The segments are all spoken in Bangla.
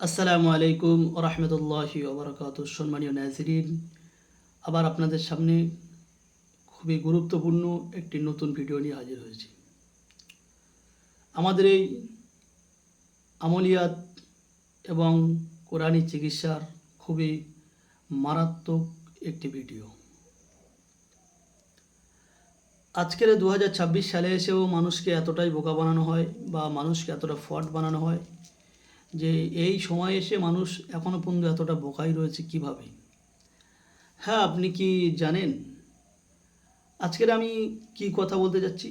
আসসালামু আলাইকুম রহমতুল্লাহি ওবরাকাতুহু। সম্মানীয় নাজরিন, আবার আপনাদের সামনে খুবই গুরুত্বপূর্ণ একটি নতুন ভিডিও নিয়ে হাজির হয়েছি। আমাদের এই আমলিয়াত এবং কোরআনী চিকিৎসার খুবই মারাত্মক একটি ভিডিও। আজকের 2026 সালে এসেও মানুষকে এতটাই বোকা বানানো হয় বা মানুষকে এতটা ফ্রড বানানো হয় যে এই সময় এসে মানুষ এখনও পর্যন্ত এতটা বোকাই রয়েছে কিভাবে। হ্যাঁ, আপনি কি জানেন আজকের আমি কি কথা বলতে যাচ্ছি?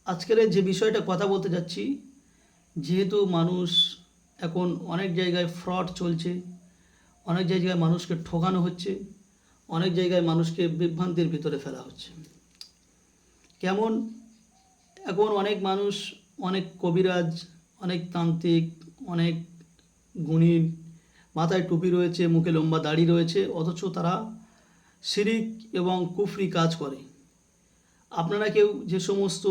আজকের যে বিষয়টা কথা বলতে যাচ্ছি, যেহেতু মানুষ এখন অনেক জায়গায় ফ্রড চলছে, অনেক জায়গায় মানুষকে ঠকানো হচ্ছে, অনেক জায়গায় মানুষকে বিভ্রান্তির ভিতরে ফেলা হচ্ছে। কেমন? এখন অনেক মানুষ, অনেক কবিরাজ, অনেক তান্ত্রিক, অনেক গুণী, মাথায় টুপি রয়েছে, মুখে লম্বা দাড়ি রয়েছে, অথচ তারা শিরিক এবং কুফরি কাজ করে। আপনারা কেউ যে সমস্ত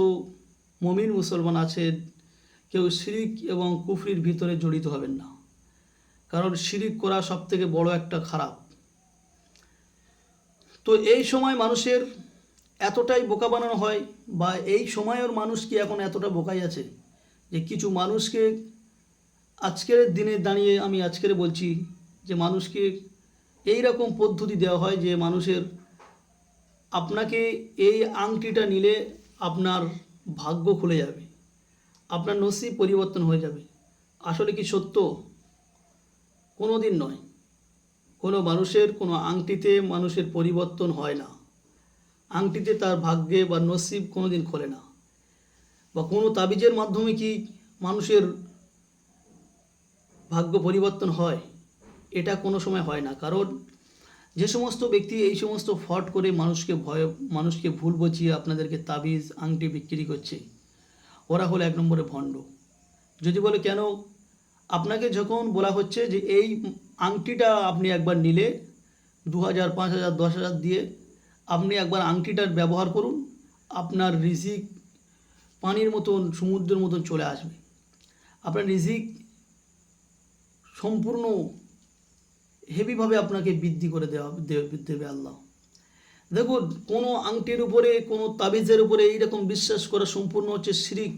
মুমিন মুসলমান আছেন, কেউ শিরিক এবং কুফরির ভিতরে জড়িত হবেন না, কারণ শিরিক করা সবথেকে বড় একটা খারাপ। তো এই সময় মানুষের এতটাই বোকা বানানো হয়, বা এই সময়ের মানুষ কি এখন এতটা বোকাই আছে যে কিছু মানুষকে আজকের দিনে দাঁড়িয়ে আমি আজকের বলছি যে মানুষকে এই রকম পদ্ধতি দেওয়া হয় যে মানুষের আপনাকে এই আংটিটা নিলে আপনার ভাগ্য খুলে যাবে, আপনার নসিব পরিবর্তন হয়ে যাবে। আসলে কি সত্য? কোনো দিন নয়। কোনো মানুষের কোনো আংটিতে মানুষের পরিবর্তন হয় না। আংটিতে তার ভাগ্যে বা নসিব কোনো দিন খোলে না। বা কোনো তাবিজের মাধ্যমে কি মানুষের ভাগ্য পরিবর্তন হয়? এটা কোনো সময় হয় না। কারণ যে সমস্ত ব্যক্তি এই সমস্ত ফ্রড করে মানুষকে ভুল বুঝিয়ে আপনাদেরকে তাবিজ আংটি বিক্রি করছে, ওরা হলো এক নম্বরে ভণ্ড। যদি বলে কেন, আপনাকে যখন বলা হচ্ছে যে এই আংটিটা আপনি একবার নিলে 2000, 5000, 10,000 দিয়ে আপনি একবার আংটিটার ব্যবহার করুন, আপনার রিজিক পানির মতন, সমুদ্রের মতন চলে আসবে। আপনার রিজিক সম্পূর্ণ হেভিভাবে আপনাকে বৃদ্ধি করে দেবে আল্লাহ। দেখুন, কোনো আংটির উপরে, কোনো তাবিজের উপরে এইরকম বিশ্বাস করা সম্পূর্ণ হচ্ছে শিরিক।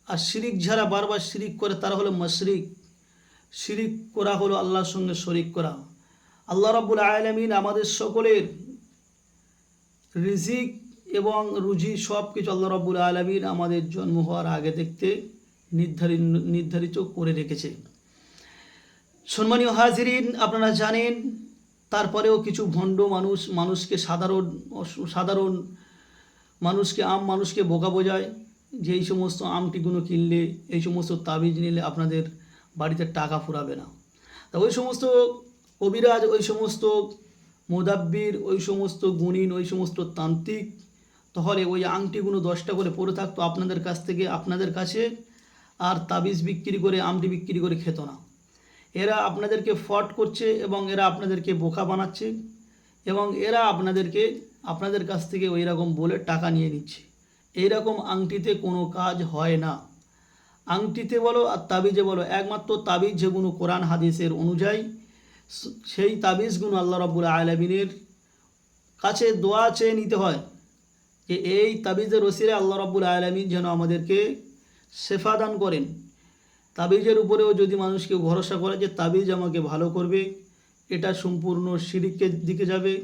আর শিরিক যারা বারবার শিরিক করে তারা হলো মুশরিক। শিরিক করা হলো আল্লাহর সঙ্গে শরিক করা। আল্লাহ রাব্বুল আলামিন আমাদের সকলের রিজিক এবং রুজি সব কিছু আল্লাহ রাব্বুল আলামিন আমাদের জন্ম হওয়ার আগে দেখতে নির্ধারিত করে রেখেছে। সম্মানীয় হাজিরিন, আপনারা জানেন তারপরেও কিছু ভণ্ড মানুষকে সাধারণ মানুষকে, আম মানুষকে বোকা বোঝায় যে এই সমস্ত আমটিগুলো কিনলে, এই সমস্ত তাবিজ নিলে আপনাদের বাড়িতে টাকা ফুরাবে না। তা ওই সমস্ত কবিরাজ, ওই সমস্ত মুদাব্বির, ওই সমস্ত গুণিন, ওই সমস্ত তান্ত্রিক তাহলে ওই আংটিগুলো 10টা করে পড়ে থাকতো আপনাদের কাছে, আর তাবিজ বিক্রি করে, আমটি বিক্রি করে খেত না। এরা আপনাদেরকে ফ্রড করছে এবং এরা আপনাদেরকে বোকা বানাচ্ছে এবং এরা আপনাদের কাছ থেকে ওই রকম বলে টাকা নিয়ে নিচ্ছে। এইরকম আংটিতে কোনো কাজ হয় না। আংটিতে বলো আর তাবিজে বলো, একমাত্র তাবিজ যেগুলো কোরআন হাদিসের অনুযায়ী, সেই তাবিজগুলো আল্লাহ রাব্বুল আলামিনের কাছে দোয়া চেয়ে নিতে হয় যে এই তাবিজের ওসিলায় আল্লাহ রাব্বুল আলামিন যেন আমাদেরকে শেফা দান করেন। তাবিজের উপরেও যদি মানুষকে ভরসা করে যে তাবিজ আমাকে ভালো করবে, এটা সম্পূর্ণ শিরিকের দিকে যাবে।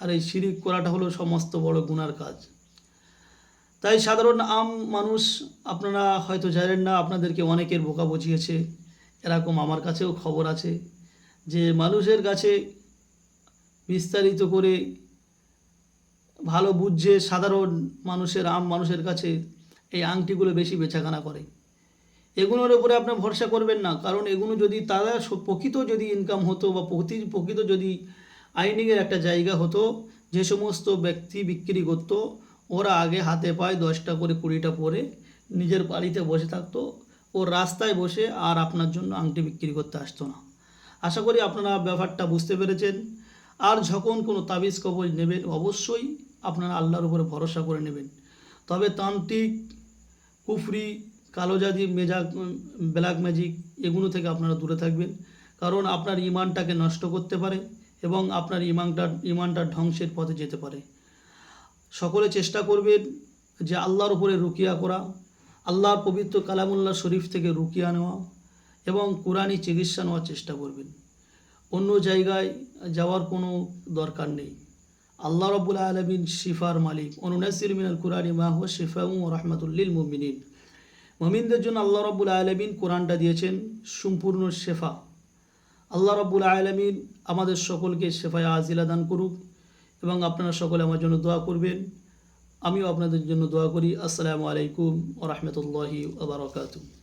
আর এই শিরিক করাটা হলো সমস্ত বড় গুনার কাজ। তাই সাধারণ আম মানুষ, আপনারা হয়তো জানেন না, আপনাদেরকে অনেকের বোকা বুঝিয়েছে। এরকম আমার কাছেও খবর আছে যে মানুষের কাছে বিস্তারিত করে ভালো বুঝছে, সাধারণ মানুষের, আম মানুষের কাছে এই আংটিগুলো বেশি বেচাকেনা করে। এগুলোর উপরে আপনি ভরসা করবেন না, কারণ এগুলো যদি তারা প্রকৃত যদি ইনকাম হতো বা প্রকৃত যদি আর্নিংয়ের একটা জায়গা হতো, যে সমস্ত ব্যক্তি বিক্রি করতো ওরা আগে হাতে পায় 10টা করে 20টা পরে নিজের বাড়িতে বসে থাকতো, ও রাস্তায় বসে আর আপনার জন্য আংটি বিক্রি করতে আসতো না। আশা করি আপনারা ব্যাপারটা বুঝতে পেরেছেন। আর যখন কোনো তাবিজ কবজ নেবেন, অবশ্যই আপনারা আল্লাহর উপরে ভরসা করে নেবেন। তবে তান্ত্রিক, কুফরি, কালো জাদু, ব্ল্যাক ম্যাজিক এগুলো থেকে আপনারা দূরে থাকবেন, কারণ আপনার ইমানটাকে নষ্ট করতে পারে এবং আপনার ইমানটা ধ্বংসের পথে যেতে পারে। সকলে চেষ্টা করবেন যে আল্লাহর উপরে রুকিয়া করা, আল্লাহর পবিত্র কালামুল্লাহ শরীফ থেকে রুকিয়া নেওয়া এবং কোরআনি চিকিৎসা নেওয়ার চেষ্টা করবেন। অন্য জায়গায় যাওয়ার কোনো দরকার নেই। আল্লাহ রাব্বুল আলামিন শিফার মালিক। অনুনাসির মিনাল কুরআনি মা হুয়া শিফাউন ওয়া রাহমাতুল লিল মুমিনিন। মুমিনদের জন্য আল্লাহ রাব্বুল আলামিন কোরআনটা দিয়েছেন সম্পূর্ণ শেফা। আল্লাহ রাব্বুল আলামিন আমাদের সকলকে শেফায়ে আজিলা দান করুক এবং আপনারা সকলে আমার জন্য দোয়া করবেন। আমিও আপনাদের জন্য দোয়া করি। আসসালামু আলাইকুম ওয়া রাহমাতুল্লাহি ওয়া বারাকাতুহু।